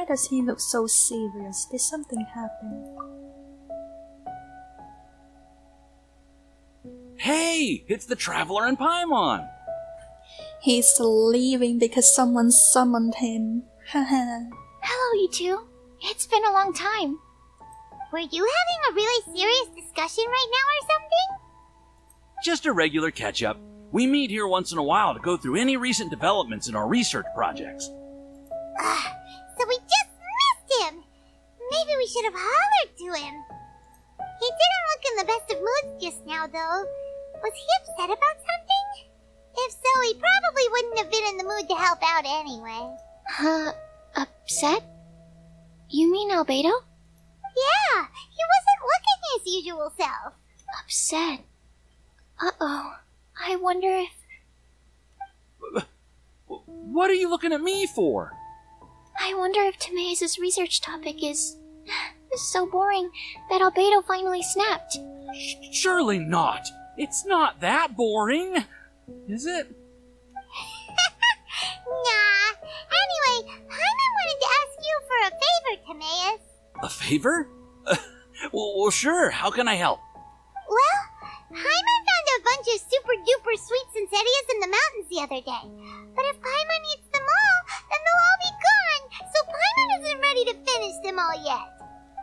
does he look so serious? Did something happen? Hey! It's the Traveler and Paimon! He's leaving because someone summoned him. Haha. Hello, you two. It's been a long time. Were you having a really serious discussion right now or something? Just a regular catch-up. We meet here once in a while to go through any recent developments in our research projects. So we just missed him! Maybe we should have hollered to him. He didn't look in the best of moods just now, though. Was he upset about something? If so, he probably wouldn't have been in the mood to help out anyway. Upset? You mean Albedo? Yeah, he wasn't looking his usual self. Upset? Uh-oh. I wonder if... What are you looking at me for? I wonder if Timaeus' research topic is so boring that Albedo finally snapped. Surely not. It's not that boring, is it? Nah. Anyway, Paimon wanted to ask you for a favor, Timaeus. A favor? Well, sure. How can I help? Well, Paimon found a bunch of super-duper sweet Sincerias in the mountains the other day. But if Paimon eats them all, then they'll all be gone, so Paimon isn't ready to finish them all yet.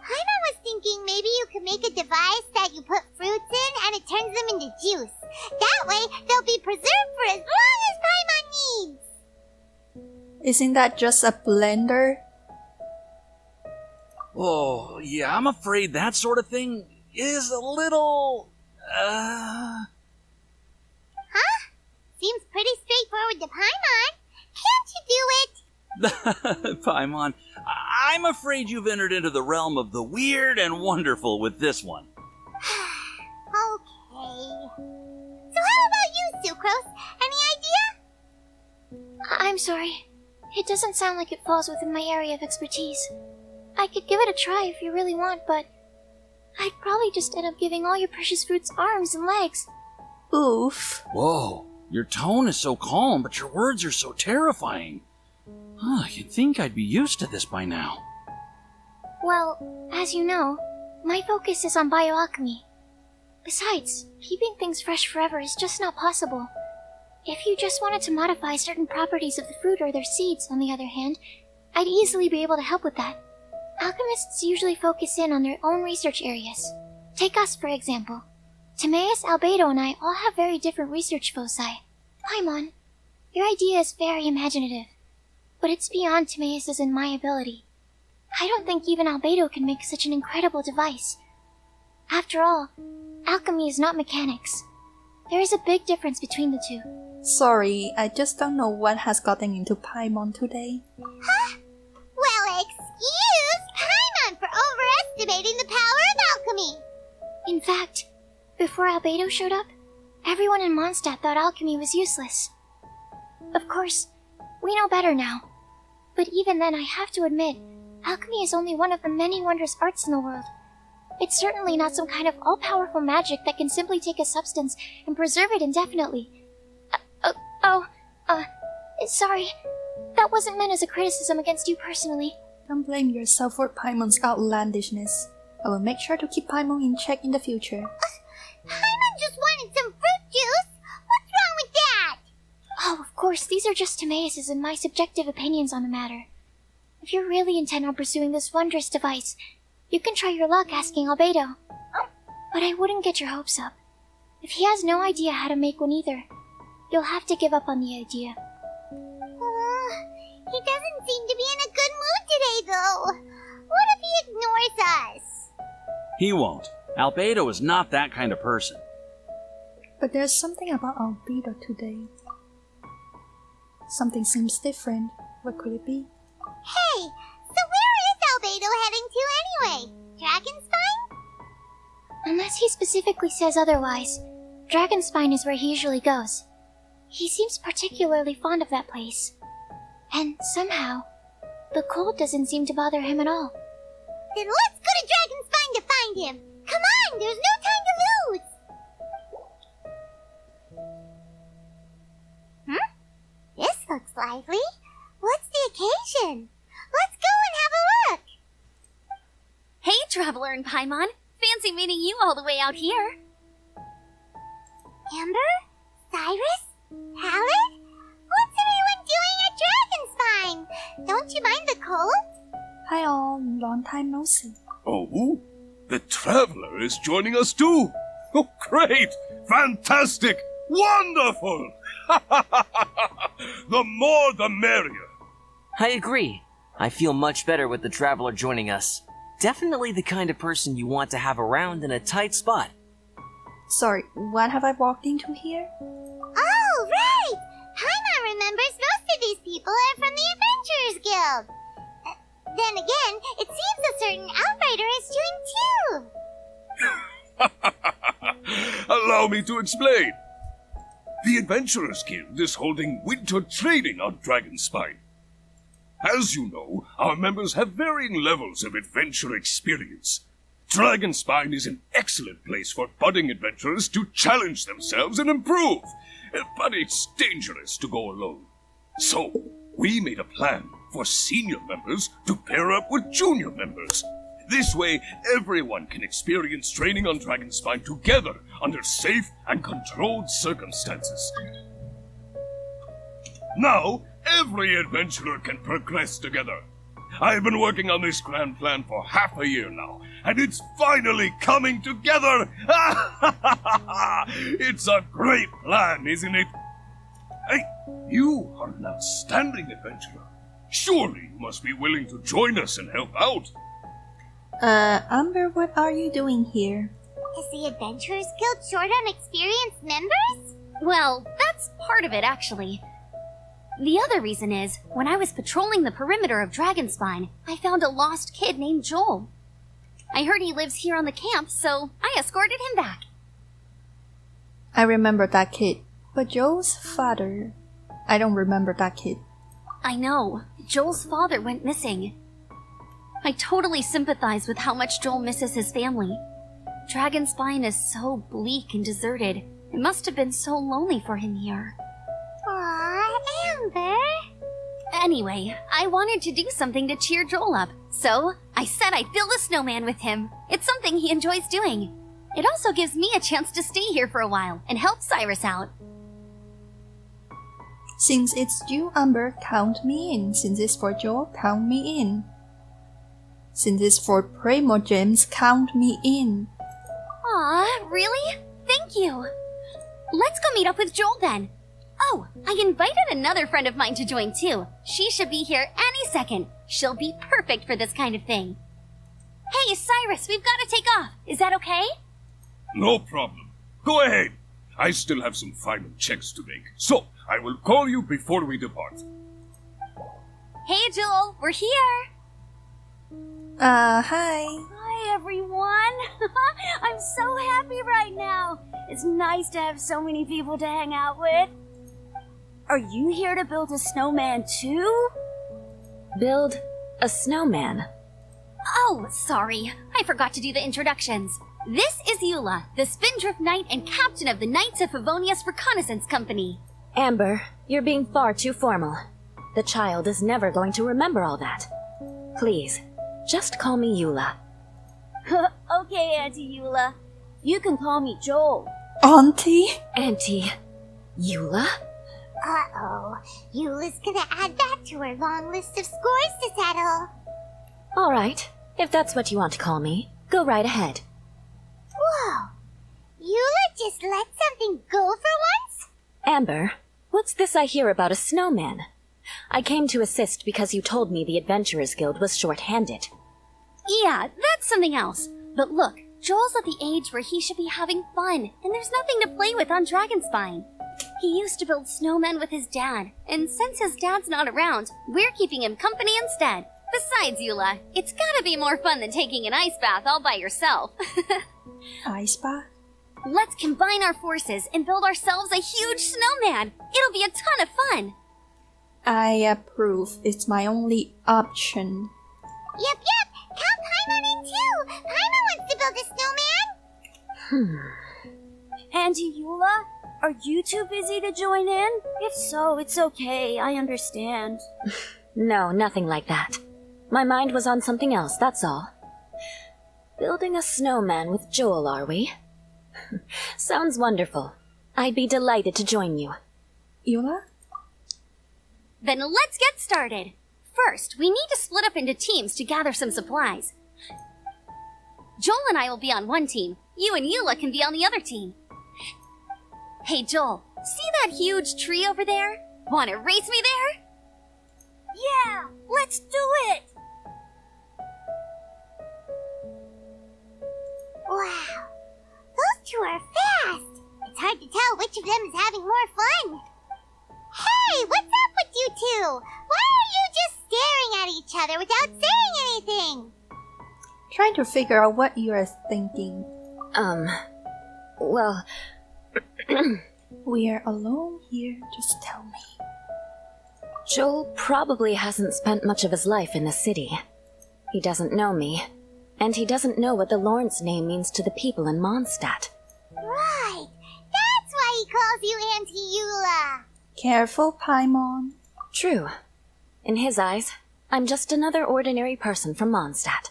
Paimon was thinking maybe you could make a device that you put fruits in and it turns them into juice. That way, they'll be preserved for as long as Paimon needs. Isn't that just a blender? Oh, yeah, I'm afraid that sort of thing is a little... Huh? Seems pretty straightforward to Paimon. Can't you do it? Paimon, I'm afraid you've entered into the realm of the weird and wonderful with this one. Okay. So how about you, Sucrose? Any idea? I'm sorry. It doesn't sound like it falls within my area of expertise. I could give it a try if you really want, but I'd probably just end up giving all your precious fruits arms and legs. Oof. Whoa, your tone is so calm, but your words are so terrifying. You'd think I'd be used to this by now. Well, as you know, my focus is on bioalchemy. Besides, keeping things fresh forever is just not possible. If you just wanted to modify certain properties of the fruit or their seeds, on the other hand, I'd easily be able to help with that. Alchemists usually focus in on their own research areas. Take us, for example. Timaeus, Albedo, and I all have very different research foci. Paimon, your idea is very imaginative, but it's beyond Timaeus' and my ability. I don't think even Albedo can make such an incredible device. After all, alchemy is not mechanics. There is a big difference between the two. Sorry, I just don't know what has gotten into Paimon today. Huh? Well, excuse Paimon for overestimating the power of alchemy. In fact, before Albedo showed up, everyone in Mondstadt thought alchemy was useless. Of course, we know better now. But even then, I have to admit, alchemy is only one of the many wondrous arts in the world. It's certainly not some kind of all-powerful magic that can simply take a substance and preserve it indefinitely. Sorry. That wasn't meant as a criticism against you personally. Don't blame yourself for Paimon's outlandishness. I will make sure to keep Paimon in check in the future. Paimon just wanted some fruit juice. What's wrong with that? Oh, of course, these are just Timaeus' and my subjective opinions on the matter. If you're really intent on pursuing this wondrous device, you can try your luck asking Albedo. But I wouldn't get your hopes up. If he has no idea how to make one either, you'll have to give up on the idea. He doesn't seem to be in a good mood today, though. What if he ignores us? He won't. Albedo is not that kind of person. But there's something about Albedo today. Something seems different. What could it be? Hey, so where is Albedo heading to anyway? Dragonspine? Unless he specifically says otherwise, Dragonspine is where he usually goes. He seems particularly fond of that place. And somehow, the cold doesn't seem to bother him at all. Then let's go to Dragonspine to find him! Come on, there's no time to lose! This looks lively. What's the occasion? Let's go and have a learn, Paimon. Fancy meeting you all the way out here. Amber? Cyrus? Halid? What's everyone doing at Dragonspine? Don't you mind the cold? Hi all, long time no see. Oh, the Traveler is joining us too. Oh, great! Fantastic! Wonderful! The more the merrier. I agree. I feel much better with the Traveler joining us. Definitely the kind of person you want to have around in a tight spot. Sorry, what have I walked into here? Oh, right! Paimon remembers most of these people are from the Adventurers Guild. Then again, it seems a certain outrider has joined too. Allow me to explain. The Adventurers Guild is holding winter training on Dragonspine. As you know, our members have varying levels of adventure experience. Dragonspine is an excellent place for budding adventurers to challenge themselves and improve, but it's dangerous to go alone. So, we made a plan for senior members to pair up with junior members. This way, everyone can experience training on Dragonspine together under safe and controlled circumstances. Now, every adventurer can progress together. I've been working on this grand plan for half a year now, and it's finally coming together! It's a great plan, isn't it? Hey, you are an outstanding adventurer. Surely you must be willing to join us and help out. Amber, what are you doing here? Is the Adventurers Guild short on experienced members? Well, that's part of it, actually. The other reason is, when I was patrolling the perimeter of Dragonspine, I found a lost kid named Joel. I heard he lives here on the camp, so I escorted him back. I remember that kid, but Joe's father... I don't remember that kid. I know. Joel's father went missing. I totally sympathize with how much Joel misses his family. Dragonspine is so bleak and deserted. It must have been so lonely for him here. Aw, Amber. Anyway, I wanted to do something to cheer Joel up, so I said I'd build a snowman with him. It's something he enjoys doing. It also gives me a chance to stay here for a while and help Cyrus out. Since it's you, Amber, count me in. Since it's for Joe, count me in. Since it's for Primogems, count me in. Aw, really? Thank you. Let's go meet up with Joel then. Oh, I invited another friend of mine to join too. She should be here any second. She'll be perfect for this kind of thing. Hey, Cyrus, we've got to take off. Is that okay? No problem. Go ahead. I still have some final checks to make, so I will call you before we depart. Hey, Joel, we're here. Hi. Hi, everyone. I'm so happy right now. It's nice to have so many people to hang out with. Are you here to build a snowman too? Build a snowman? Oh, sorry. I forgot to do the introductions. This is Eula, the Spindrift Knight and captain of the Knights of Favonius Reconnaissance Company. Amber, you're being far too formal. The child is never going to remember all that. Please, just call me Eula. Okay, Aunty Eula. You can call me Joel. Auntie? Aunty Eula? Uh-oh. Eula's gonna add that to her long list of scores to settle. All right, if that's what you want to call me, go right ahead. Whoa. Eula just let something go for once? Amber, what's this I hear about a snowman? I came to assist because you told me the Adventurers Guild was short-handed. Yeah, that's something else. But look, Joel's at the age where he should be having fun, and there's nothing to play with on Dragonspine. He used to build snowmen with his dad, and since his dad's not around, we're keeping him company instead. Besides, Eula, it's gotta be more fun than taking an ice bath all by yourself. Ice bath? Let's combine our forces and build ourselves a huge snowman. It'll be a ton of fun. I approve. It's my only option. Yep. Count Paimon in too. Paimon wants to build a snowman. Aunty Eula, are you too busy to join in? If so, it's okay. I understand. No, nothing like that. My mind was on something else, that's all. Building a snowman with Joel, are we? Sounds wonderful. I'd be delighted to join you. Eula? Then let's get started. First, we need to split up into teams to gather some supplies. Joel and I will be on one team. You and Eula can be on the other team. Hey Joel, see that huge tree over there? Wanna race me there? Yeah, let's do it! Wow, those two are fast. It's hard to tell which of them is having more fun. Hey, what's up with you two? Why are you just staring at each other without saying anything? Trying to figure out what you are thinking. Well... We're alone here, just tell me. Joel probably hasn't spent much of his life in the city. He doesn't know me, and he doesn't know what the Lawrence name means to the people in Mondstadt. Right, that's why he calls you Aunty Eula. Careful, Paimon. True. In his eyes, I'm just another ordinary person from Mondstadt.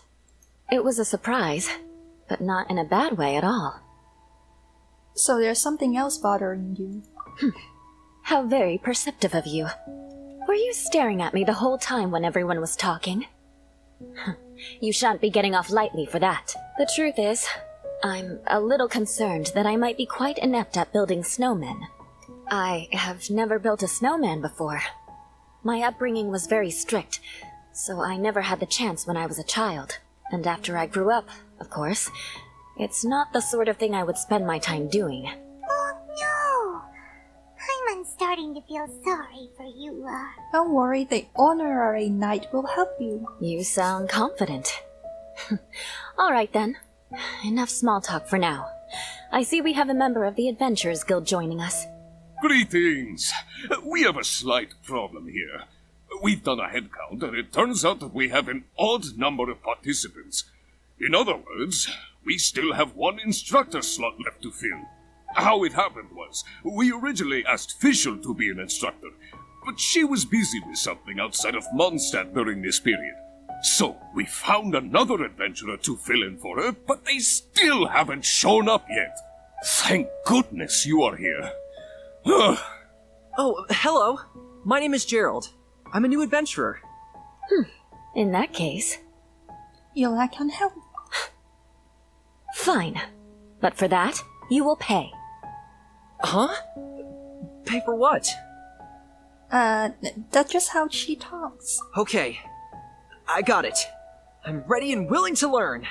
It was a surprise, but not in a bad way at all. So there's something else bothering you. How very perceptive of you. Were you staring at me the whole time when everyone was talking? You shan't be getting off lightly for that. The truth is, I'm a little concerned that I might be quite inept at building snowmen. I have never built a snowman before. My upbringing was very strict, so I never had the chance when I was a child. And after I grew up, of course, it's not the sort of thing I would spend my time doing. Oh no! Paimon's starting to feel sorry for Eula. Don't worry, the honorary knight will help you. You sound confident. All right then. Enough small talk for now. I see we have a member of the Adventurers Guild joining us. Greetings. We have a slight problem here. We've done a head count, and it turns out that we have an odd number of participants. In other words, we still have one instructor slot left to fill. How it happened was, we originally asked Fischl to be an instructor, but she was busy with something outside of Mondstadt during this period. So, we found another adventurer to fill in for her, but they still haven't shown up yet. Thank goodness you are here. Oh, hello. My name is Gerald. I'm a new adventurer. In that case... Eula can help. Fine. But for that, you will pay. Huh? Pay for what? That's just how she talks. Okay. I got it. I'm ready and willing to learn.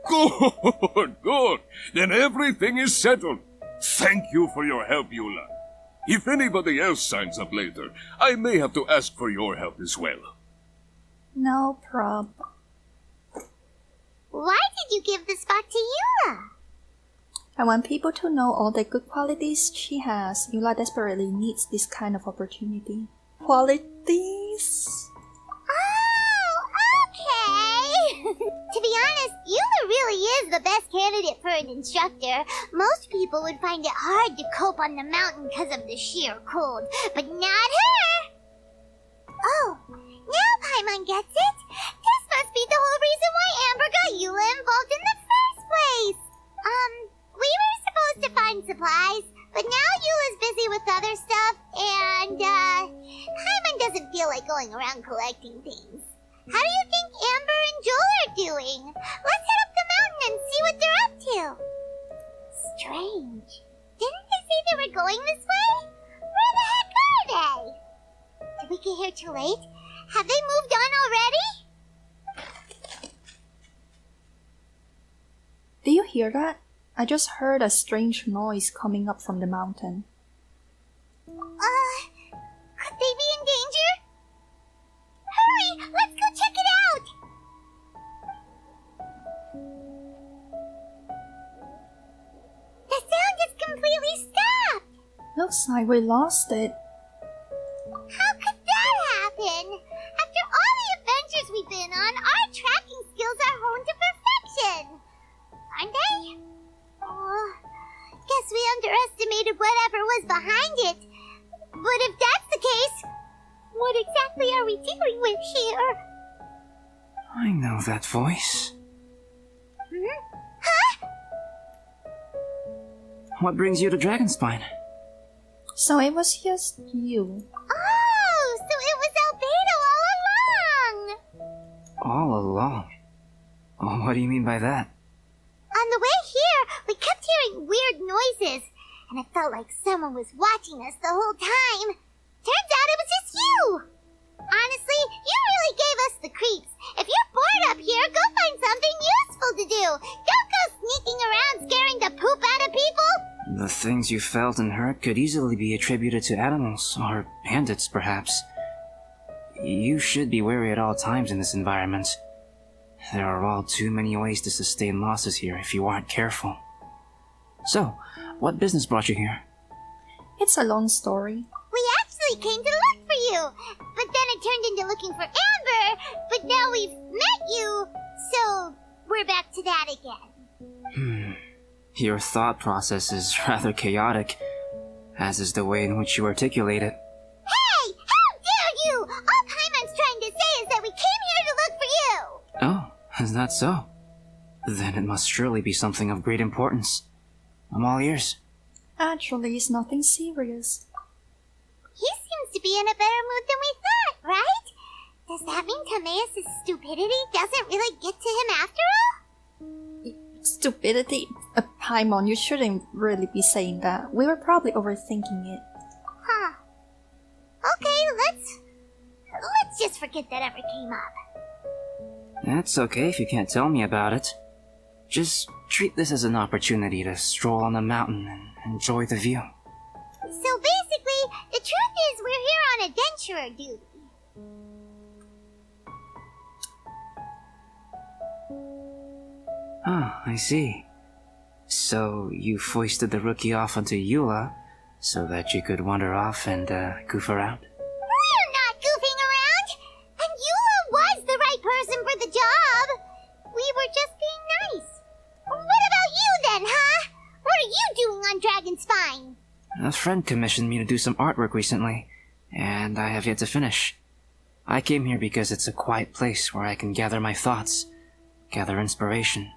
Good, good. Then everything is settled. Thank you for your help, Eula. If anybody else signs up later, I may have to ask for your help as well. No problem. Why did you give the spot to Eula? I want people to know all the good qualities she has. Eula desperately needs this kind of opportunity. Qualities? Oh, okay. To be honest, Eula really is the best candidate for an instructor. Most people would find it hard to cope on the mountain because of the sheer cold, but not her. Oh, now Paimon gets it. This must be the whole reason why Amber got Eula involved in the first place. We were supposed to find supplies, but now Eula's busy with other stuff, and, Paimon doesn't feel like going around collecting things. How do you think Amber and Joel are doing? Let's head up the mountain and see what they're up to. Strange. Didn't they say they were going this way? Where the heck are they? Did we get here too late? Have they moved on already? Do you hear that? I just heard a strange noise coming up from the mountain. Could they be in danger? Hurry! Let's go check it out! The sound just completely stopped! Looks like we lost it. How could that happen? After all the adventures we've been on, our tracking skills are honed to perfection! Aren't they? Oh, guess we underestimated whatever was behind it. But if that's the case, what exactly are we dealing with here? I know that voice. Huh? What brings you to Dragonspine? So it was just you. Oh, so it was Albedo all along! All along? Oh, what do you mean by that? On the way here, we kept hearing weird noises, and it felt like someone was watching us the whole time. Turns out it was just you! Honestly, you really gave us the creeps. If you're bored up here, go find something useful to do. Don't go sneaking around scaring the poop out of people. The things you felt and heard could easily be attributed to animals, or bandits perhaps. You should be wary at all times in this environment. There are all too many ways to sustain losses here if you aren't careful. So, what business brought you here? It's a long story. We actually came to look for you, but then it turned into looking for Amber, but now we've met you, so we're back to that again. Your thought process is rather chaotic, as is the way in which you articulate it. Hey! How dare you! All Paimon's trying to say is that we came here to look for you! Oh, is that so? Then it must surely be something of great importance. I'm all ears. Actually, it's nothing serious. He seems to be in a better mood than we thought, right? Does that mean Timaeus' stupidity doesn't really get to him after all? Stupidity? Paimon, you shouldn't really be saying that. We were probably overthinking it. Huh. Okay, let's just forget that ever came up. That's okay if you can't tell me about it. Just treat this as an opportunity to stroll on the mountain and enjoy the view. So basically, the truth is we're here on adventurer duty. Oh, I see. So you foisted the rookie off onto Eula so that you could wander off and goof around? We're not goofing around! And Eula was the right person for the job! We were just being nice. What about you then, huh? What are you doing on Dragonspine? A friend commissioned me to do some artwork recently, and I have yet to finish. I came here because it's a quiet place where I can gather my thoughts, gather inspiration,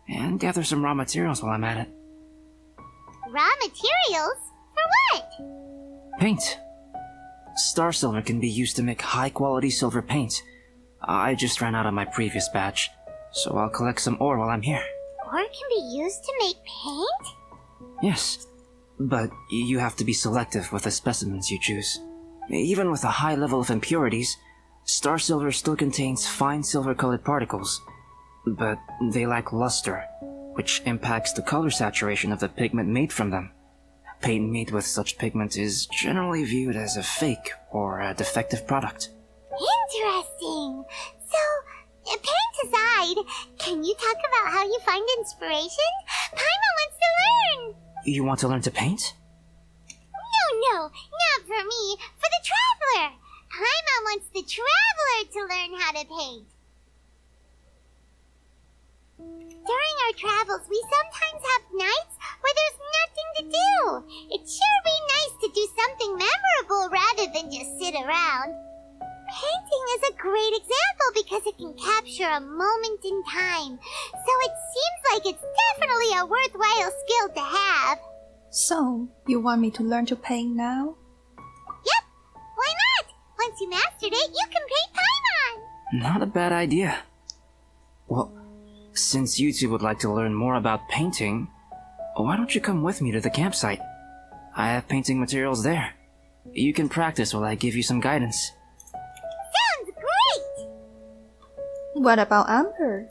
and gather some raw materials while I'm at it. Raw materials? For what? Paint. Star silver can be used to make high-quality silver paint. I just ran out of my previous batch, so I'll collect some ore while I'm here. Ore can be used to make paint? Yes, but you have to be selective with the specimens you choose. Even with a high level of impurities, star silver still contains fine silver-colored particles, but they lack luster, which impacts the color saturation of the pigment made from them. Paint made with such pigment is generally viewed as a fake or a defective product. Interesting. So, paint aside, can you talk about how you find inspiration? Paimon wants to learn. You want to learn to paint? No, not for me. For the traveler. Paimon wants the traveler to learn how to paint. During our travels, we sometimes have nights where there's nothing to do. It'd sure be nice to do something memorable rather than just sit around. Painting is a great example because it can capture a moment in time. So it seems like it's definitely a worthwhile skill to have. So, you want me to learn to paint now? Yep, why not? Once you mastered it, you can paint Paimon. Not a bad idea. Well, since you two would like to learn more about painting, why don't you come with me to the campsite? I have painting materials there. You can practice while I give you some guidance. Sounds great! What about Amber?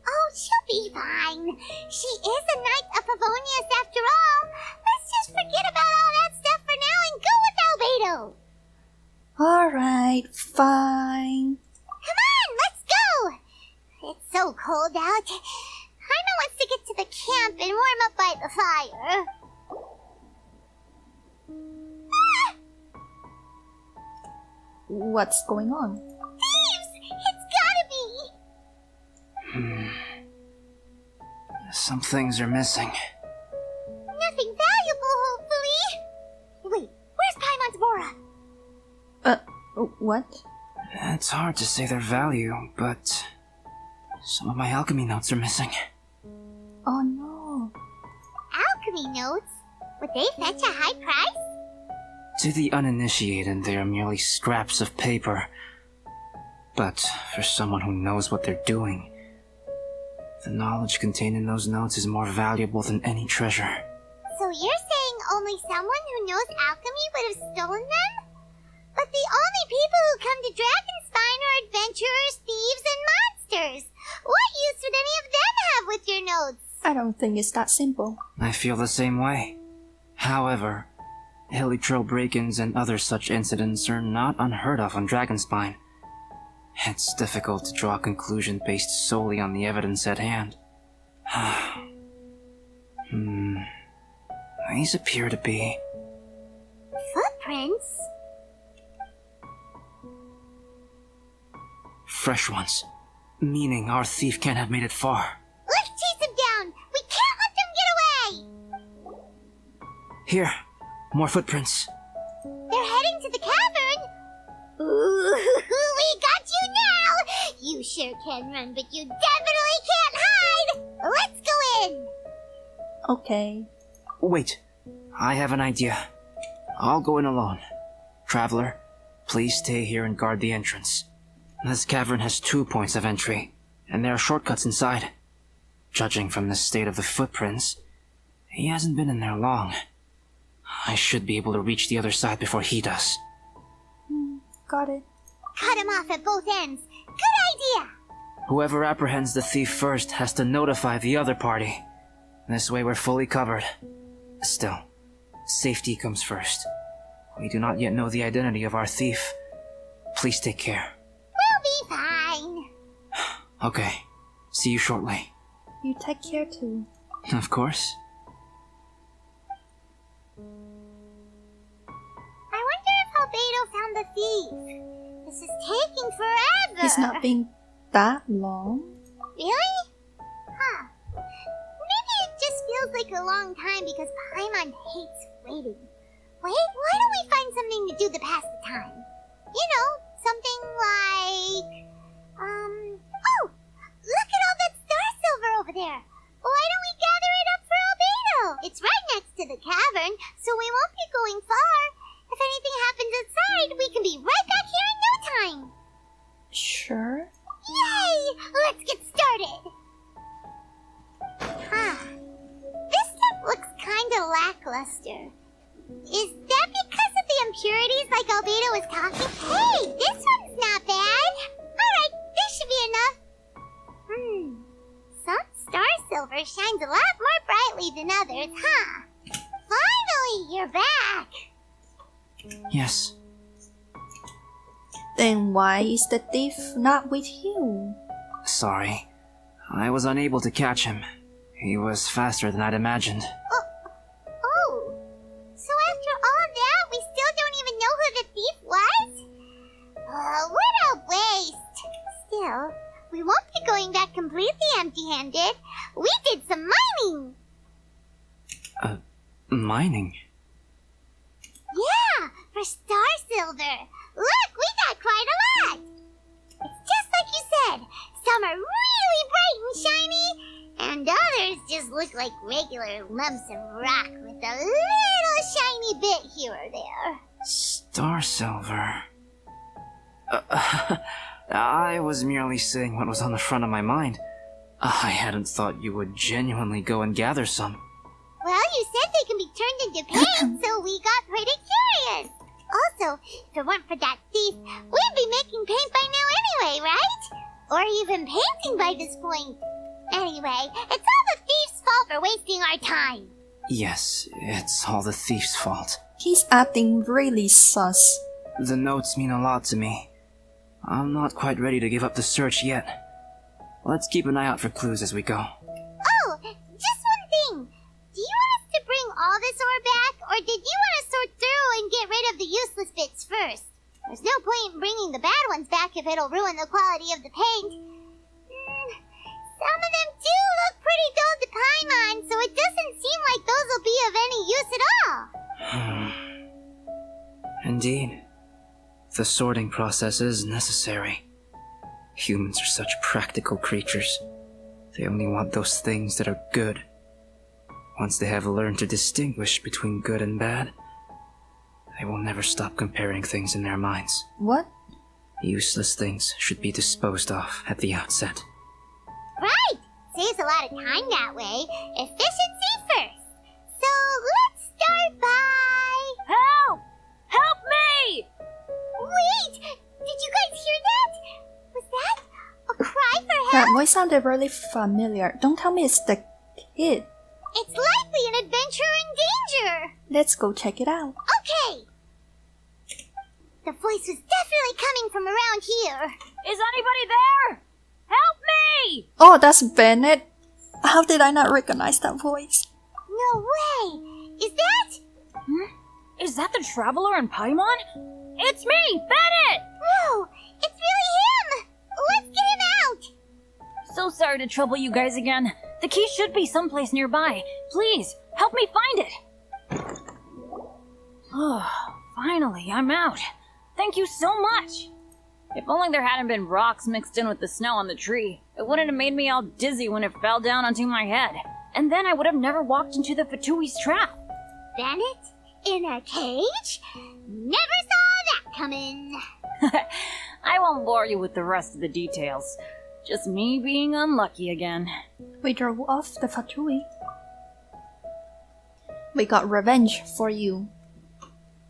Oh, she'll be fine. She is a knight of Favonius after all. Let's just forget about all that stuff for now and go with Albedo. Alright, fine. Come on, let's go! It's so cold out. Paimon wants to get to the camp and warm up by the fire. Ah! What's going on? Thieves! It's gotta be! Some things are missing. Nothing valuable, hopefully. Wait, where's Paimon's Bora? What? It's hard to say their value, but Some of my alchemy notes are missing. Oh no. Alchemy notes? Would they fetch a high price? To the uninitiated, they are merely scraps of paper. But for someone who knows what they're doing, the knowledge contained in those notes is more valuable than any treasure. So you're saying only someone who knows alchemy would have stolen them? But the only people who come to Dragonspine are adventurers, thieves, and monsters. What use would any of them have with your notes? I don't think it's that simple. I feel the same way. However, hilly trail break-ins and other such incidents are not unheard of on Dragonspine. It's difficult to draw a conclusion based solely on the evidence at hand. These appear to be... Footprints? fresh ones. Meaning our thief can't have made it far. Let's chase him down! We can't let them get away! Here, more footprints. They're heading to the cavern! Ooh, we got you now! You sure can run, but you definitely can't hide! Let's go in! Okay. Wait, I have an idea. I'll go in alone. Traveler, please stay here and guard the entrance. This cavern has 2 points of entry, and there are shortcuts inside. Judging from the state of the footprints, he hasn't been in there long. I should be able to reach the other side before he does. Got it. Cut him off at both ends. Good idea! Whoever apprehends the thief first has to notify the other party. This way we're fully covered. Still, safety comes first. We do not yet know the identity of our thief. Please take care. We'll be fine. Okay. See you shortly. You take care too. Of course. I wonder if Albedo found the thief. This is taking forever. It's not been that long. Really? Huh. Maybe it just feels like a long time because Paimon hates waiting. Wait, why don't we find something to do to pass the time? You know, something like... Oh! Look at all that star silver over there! Why don't we gather it up for Albedo? It's right next to the cavern, so we won't be going far. If anything happens outside, we can be right back here in no time. Sure. Yay! Let's get started! Huh. This stuff looks kinda lackluster. Is that because of the impurities like Albedo was talking? Hey, this one's not bad! Alright, this should be enough. Some star silver shines a lot more brightly than others, huh? Finally, you're back! Yes. Then why is the thief not with you? Sorry. I was unable to catch him. He was faster than I'd imagined. Oh, so after all that, we still don't even know who the thief was? What a waste! Still, we won't be going back completely empty-handed. We did some mining! Mining? Yeah, for star silver. Look, we got quite a lot! It's just like you said. Some are really bright and shiny, and others just look like regular lumps of rock with a little shiny bit here or there. Star silver. I was merely saying what was on the front of my mind. I hadn't thought you would genuinely go and gather some. Well, you said they can be turned into paint, so we got pretty curious. Also, if it weren't for that thief, we'd be making paint by now anyway, right? Or even painting by this point. Anyway, it's all the thief's fault for wasting our time. Yes, it's all the thief's fault. He's acting really sus. The notes mean a lot to me. I'm not quite ready to give up the search yet. Let's keep an eye out for clues as we go. Oh, just one thing. Do you want us to bring all this ore back, or did you want to sort through and get rid of the useless bits first? There's no point in bringing the bad ones back if it'll ruin the quality of the paint. Some of them do look pretty dull to Paimon, so it doesn't seem like those will be of any use at all. Indeed. The sorting process is necessary. Humans are such practical creatures. They only want those things that are good. Once they have learned to distinguish between good and bad, they will never stop comparing things in their minds. What? Useless things should be disposed of at the outset. Right! Saves a lot of time that way. Efficiency first. So let's start by... Help! Help me! Wait! Did you guys hear that? Was that a cry for help? That voice sounded really familiar. Don't tell me it's the kid. It's likely an adventurer in danger. Let's go check it out. Okay. The voice was definitely coming from around here. Is anybody there? Help me! Oh, that's Bennett. How did I not recognize that voice? No way. Is that? Is that the traveler in Paimon? It's me, Bennett! No, it's really him. Let's get him out. So sorry to trouble you guys again. The key should be someplace nearby. Please, help me find it. Oh, finally, I'm out. Thank you so much. If only there hadn't been rocks mixed in with the snow on the tree, it wouldn't have made me all dizzy when it fell down onto my head. And then I would have never walked into the Fatui's trap. Bennett? In a cage? Never saw that coming. I won't bore you with the rest of the details. Just me being unlucky again. We drove off the Fatui. We got revenge for you.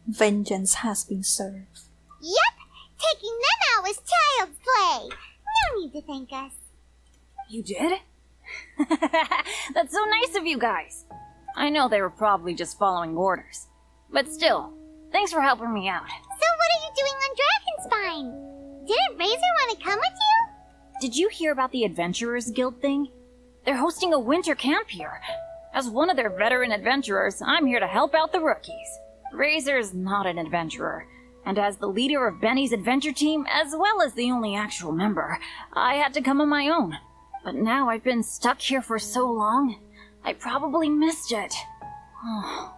Vengeance has been served. Yep, taking them out was child's play. No need to thank us. You did? That's so nice of you guys. I know they were probably just following orders. But still, thanks for helping me out. So what are you doing on Dragonspine? Didn't Razor want to come with you? Did you hear about the Adventurers Guild thing? They're hosting a winter camp here. As one of their veteran adventurers, I'm here to help out the rookies. Razor's not an adventurer, and as the leader of Benny's adventure team, as well as the only actual member, I had to come on my own. But now I've been stuck here for so long, I probably missed it. Oh,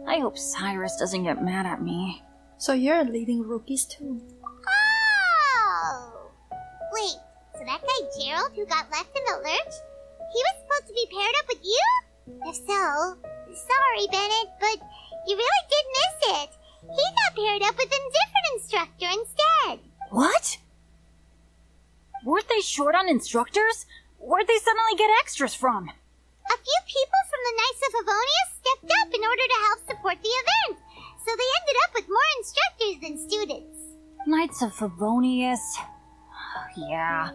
I hope Cyrus doesn't get mad at me. So you're leading rookies too. Oh! Wait, so that guy Gerald who got left in the lurch? He was supposed to be paired up with you? If so, sorry Bennett, but you really did miss it. He got paired up with a different instructor instead. What? Weren't they short on instructors? Where'd they suddenly get extras from? A few people from the Knights of Avonia stepped up in order to help support the event, so they ended up with more instructors than students. Knights of Favonius. Yeah,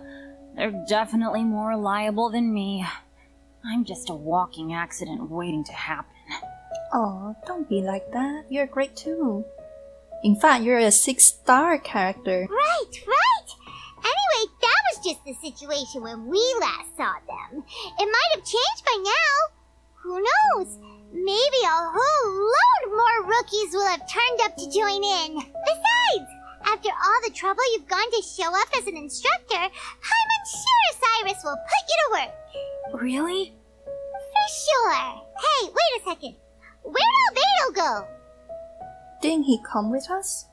they're definitely more reliable than me. I'm just a walking accident waiting to happen. Oh, don't be like that. You're great too. In fact, you're a 6-star character. Right. Anyway, that was just the situation when we last saw them. It might have changed by now. Who knows? Maybe a whole load more rookies will have turned up to join in. Besides, after all the trouble you've gone to show up as an instructor, I'm sure Cyrus will put you to work. Really? For sure. Hey, wait a second. Where'd Albedo go? Didn't he come with us?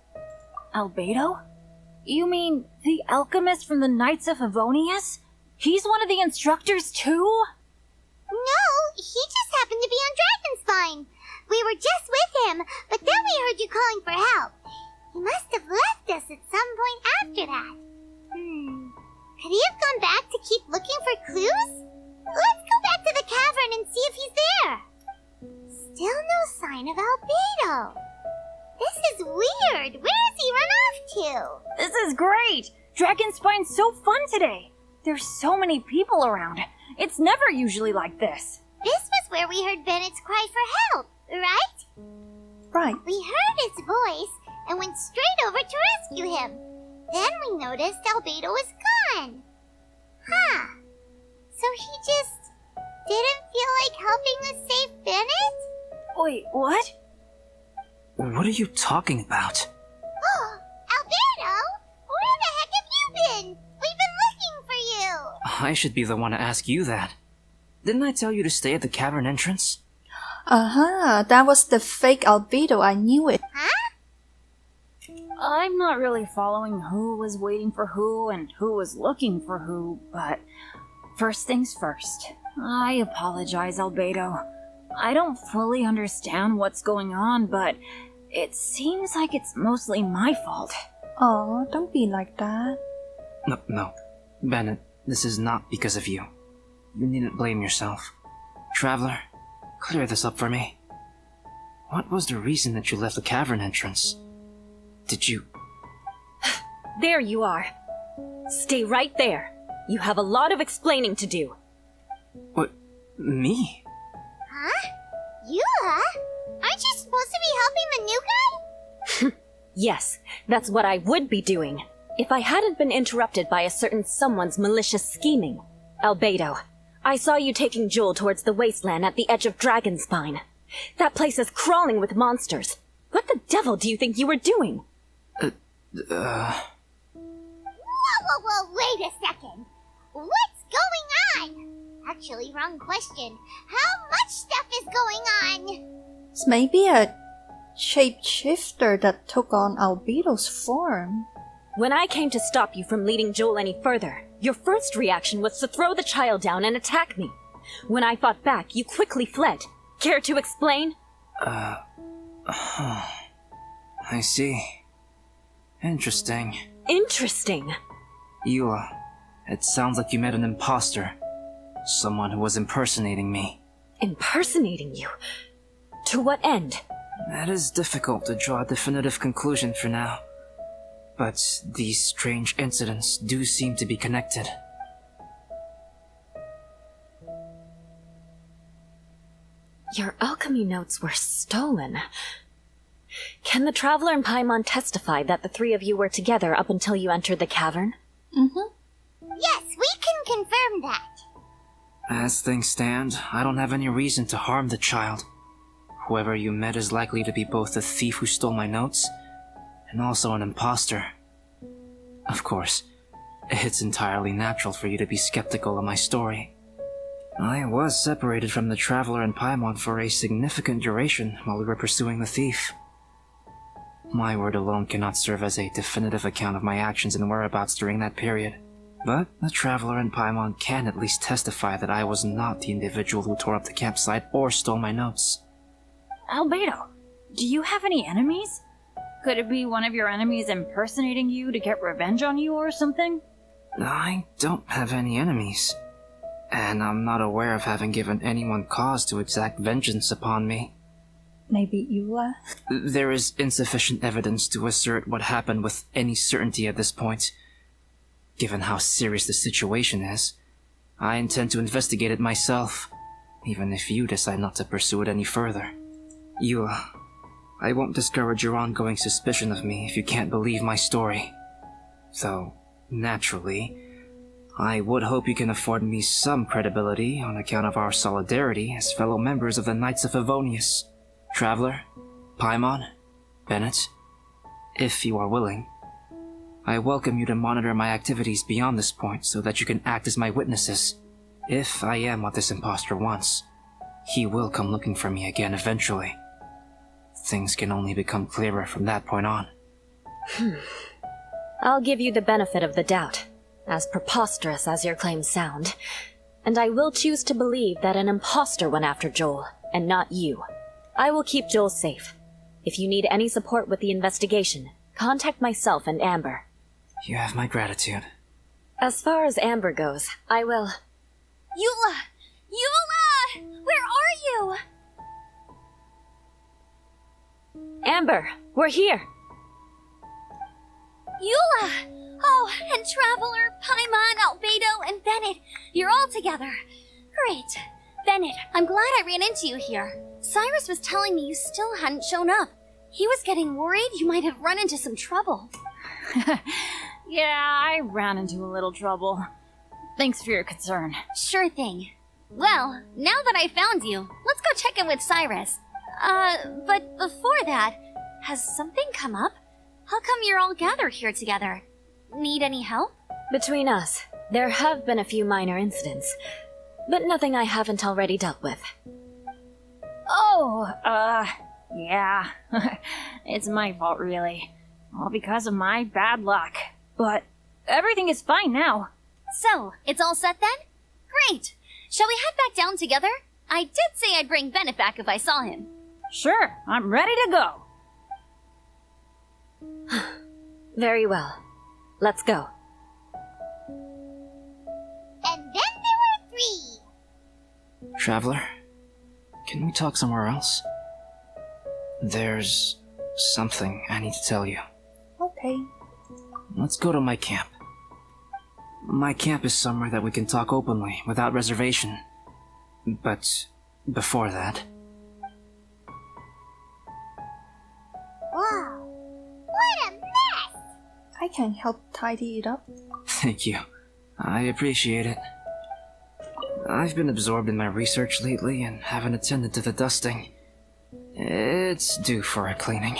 Albedo? You mean the alchemist from the Knights of Favonius? He's one of the instructors too? No, he just happened to be on Dragonspine. We were just with him, but then we heard you calling for help. He must have left us at some point after that. Could he have gone back to keep looking for clues? Let's go back to the cavern and see if he's there. Still no sign of Albedo. This is weird. Where has he run off to? This is great! Dragonspine's so fun today! There's so many people around. It's never usually like this. This was where we heard Bennett's cry for help, right? Right. We heard his voice and went straight over to rescue him. Then we noticed Albedo was gone. Huh. So he just didn't feel like helping us save Bennett? Wait, what? What are you talking about? Oh, Albedo! Where the heck have you been? We've been looking for you! I should be the one to ask you that. Didn't I tell you to stay at the cavern entrance? That was the fake Albedo. I knew it. Huh? I'm not really following who was waiting for who and who was looking for who, but first things first. I apologize, Albedo. I don't fully understand what's going on, but it seems like it's mostly my fault. Oh, don't be like that. No. Bennett, this is not because of you. You needn't blame yourself. Traveler, clear this up for me. What was the reason that you left the cavern entrance? Did you... There you are. Stay right there. You have a lot of explaining to do. What? Me? Huh? Eula? Aren't you supposed to be helping the new guy? Yes, that's what I would be doing, if I hadn't been interrupted by a certain someone's malicious scheming. Albedo, I saw you taking Joel towards the wasteland at the edge of Dragonspine. That place is crawling with monsters. What the devil do you think you were doing? Whoa, wait a second. What's going on? Actually, wrong question. How much stuff is going on? It's maybe a shapeshifter that took on Albedo's form. When I came to stop you from leading Joel any further, your first reaction was to throw the child down and attack me. When I fought back, you quickly fled. Care to explain? I see. Interesting. Interesting. Eula, it sounds like you met an imposter. Someone who was impersonating me. Impersonating you? To what end? That is difficult to draw a definitive conclusion for now. But these strange incidents do seem to be connected. Your alchemy notes were stolen. Can the Traveler and Paimon testify that the three of you were together up until you entered the cavern? Yes, we can confirm that. As things stand, I don't have any reason to harm the child. Whoever you met is likely to be both the thief who stole my notes and also an imposter. Of course, it's entirely natural for you to be skeptical of my story. I was separated from the Traveler and Paimon for a significant duration while we were pursuing the thief. My word alone cannot serve as a definitive account of my actions and whereabouts during that period. But the Traveler and Paimon can at least testify that I was not the individual who tore up the campsite or stole my notes. Albedo, do you have any enemies? Could it be one of your enemies impersonating you to get revenge on you or something? I don't have any enemies. And I'm not aware of having given anyone cause to exact vengeance upon me. Maybe Eula? There is insufficient evidence to assert what happened with any certainty at this point. Given how serious the situation is, I intend to investigate it myself, even if you decide not to pursue it any further. Eula, I won't discourage your ongoing suspicion of me if you can't believe my story. Though, naturally, I would hope you can afford me some credibility on account of our solidarity as fellow members of the Knights of Favonius. Traveler, Paimon, Bennett, if you are willing, I welcome you to monitor my activities beyond this point so that you can act as my witnesses. If I am what this imposter wants, he will come looking for me again eventually. Things can only become clearer from that point on. I'll give you the benefit of the doubt, as preposterous as your claims sound, and I will choose to believe that an imposter went after Joel, and not you. I will keep Joel safe. If you need any support with the investigation, contact myself and Amber. You have my gratitude. As far as Amber goes, I will... Eula! Eula! Where are you? Amber, we're here! Eula! Oh, and Traveler, Paimon, Albedo, and Bennett, you're all together. Great. Bennett, I'm glad I ran into you here. Cyrus was telling me you still hadn't shown up. He was getting worried you might have run into some trouble. Yeah, I ran into a little trouble. Thanks for your concern. Sure thing. Well, now that I found you, let's go check in with Cyrus. But before that, has something come up? How come you're all gathered here together? Need any help? Between us, there have been a few minor incidents, but nothing I haven't already dealt with. Oh, yeah. It's my fault, really. all because of my bad luck. But everything is fine now. So, it's all set then? Great! Shall we head back down together? I did say I'd bring Bennett back if I saw him. Sure, I'm ready to go. Very well. Let's go. And then there were 3. Traveler, can we talk somewhere else? There's something I need to tell you. Okay. Let's go to my camp. My camp is somewhere that we can talk openly, without reservation. But before that... Whoa, what a mess! I can help tidy it up. Thank you. I appreciate it. I've been absorbed in my research lately and haven't attended to the dusting. It's due for a cleaning.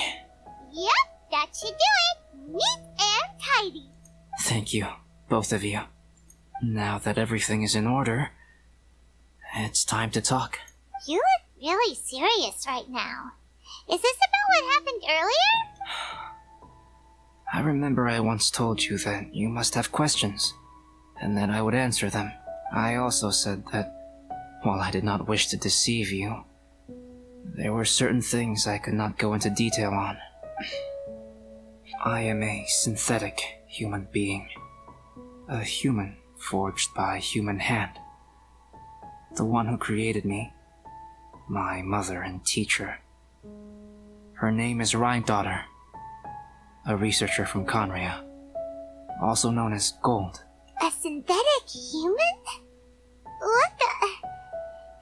Yep, that should do it. Neat and tidy. Thank you, both of you. Now that everything is in order, it's time to talk. You look really serious right now. Is this about what happened earlier? I remember I once told you that you must have questions, and that I would answer them. I also said that, while I did not wish to deceive you, there were certain things I could not go into detail on. I am a synthetic human being. A human forged by human hand. The one who created me, my mother and teacher. Her name is Rhynedaughter, a researcher from Conria, also known as Gold. A synthetic human? What the...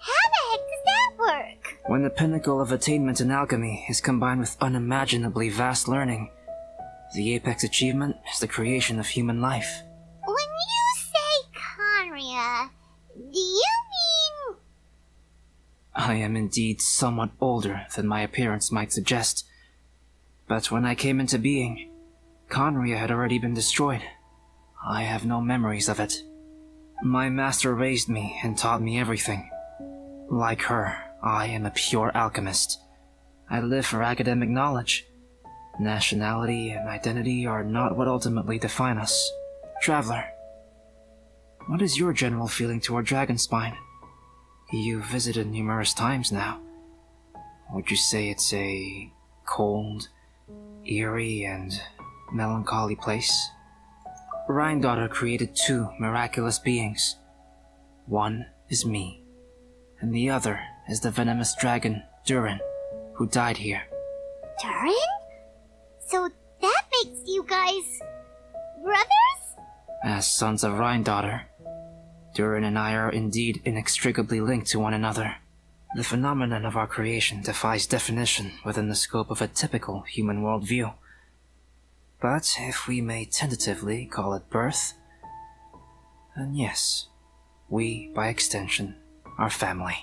How the heck does that work? When the pinnacle of attainment in alchemy is combined with unimaginably vast learning, the apex achievement is the creation of human life. When you say Conria, do you mean... I am indeed somewhat older than my appearance might suggest. But when I came into being, Conria had already been destroyed. I have no memories of it. My master raised me and taught me everything. Like her, I am a pure alchemist. I live for academic knowledge. Nationality and identity are not what ultimately define us. Traveler, what is your general feeling toward Dragonspine? You've visited numerous times now. Would you say it's a cold, eerie, and melancholy place? Rhynedaughter created 2 miraculous beings. One is me, and the other is the venomous dragon, Durin, who died here. Durin? So that makes you guys... brothers? As sons of Rhynedaughter, Durin and I are indeed inextricably linked to one another. The phenomenon of our creation defies definition within the scope of a typical human worldview. But if we may tentatively call it birth, then yes, we, by extension, are family.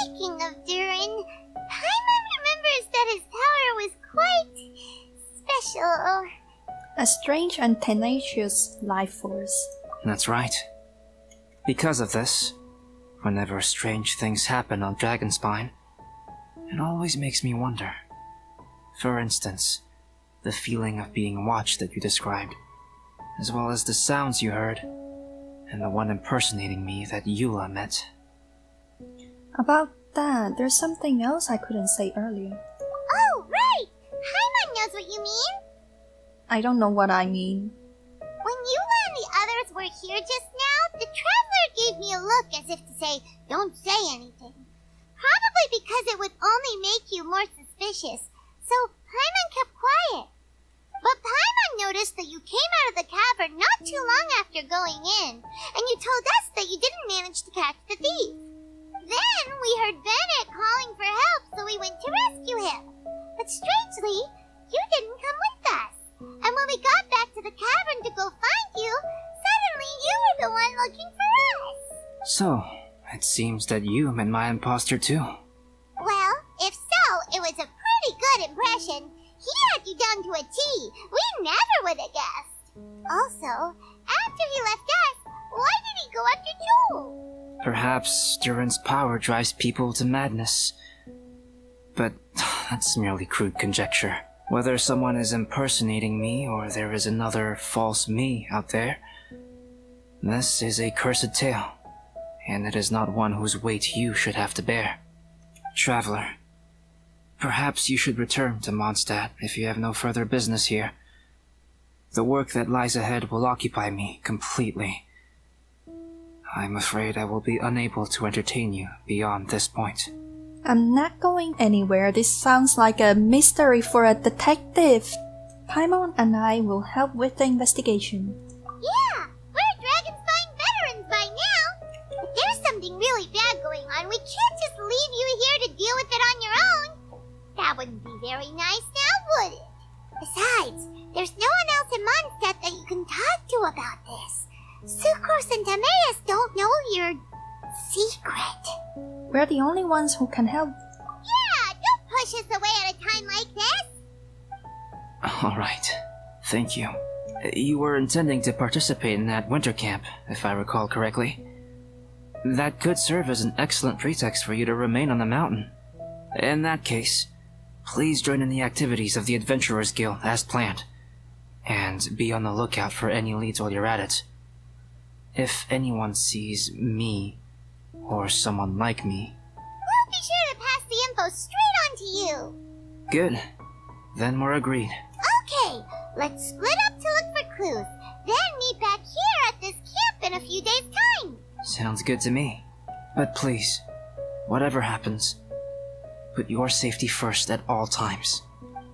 Speaking of Durin, Paimon remembers that his power was quite... special. A strange and tenacious life force. That's right. Because of this, whenever strange things happen on Dragonspine, it always makes me wonder. For instance, the feeling of being watched that you described, as well as the sounds you heard, and the one impersonating me that Eula met. About that, there's something else I couldn't say earlier. Oh, right! Paimon knows what you mean. I don't know what I mean. When Eula and the others were here just now, the Traveler gave me a look as if to say, don't say anything. Probably because it would only make you more suspicious, so Paimon kept quiet. But Paimon noticed that you came out of the cavern not too long after going in, and you told us that you didn't manage to catch the thief. Then we heard Bennett calling for help, so we went to rescue him. But strangely, you didn't come with us. And when we got back to the cavern to go find you, suddenly you were the one looking for us. So, it seems that you met my imposter too. Well, if so, it was a pretty good impression. He had you down to a T. We never would have guessed. Also, after he left us, why did he go after Joel? Perhaps Durin's power drives people to madness. But that's merely crude conjecture. Whether someone is impersonating me or there is another false me out there, this is a cursed tale, and it is not one whose weight you should have to bear. Traveler, perhaps you should return to Mondstadt if you have no further business here. The work that lies ahead will occupy me completely. I'm afraid I will be unable to entertain you beyond this point. I'm not going anywhere. This sounds like a mystery for a detective. Paimon and I will help with the investigation. Yeah, we're Dragonspine veterans by now. If there's something really bad going on, we can't just leave you here to deal with it on your own. That wouldn't be very nice now, would it? Besides, there's no one else in Mondstadt that you can talk to about this. Sucrose and Timaeus don't know your secret. We're the only ones who can help. Yeah, don't push us away at a time like this. Alright, thank you. You were intending to participate in that winter camp, if I recall correctly. That could serve as an excellent pretext for you to remain on the mountain. In that case, please join in the activities of the Adventurers Guild as planned, and be on the lookout for any leads while you're at it. If anyone sees me, or someone like me, we'll be sure to pass the info straight on to you. Good. Then we're agreed. Okay, let's split up to look for clues, then meet back here at this camp in a few days' time. Sounds good to me. But please, whatever happens, put your safety first at all times.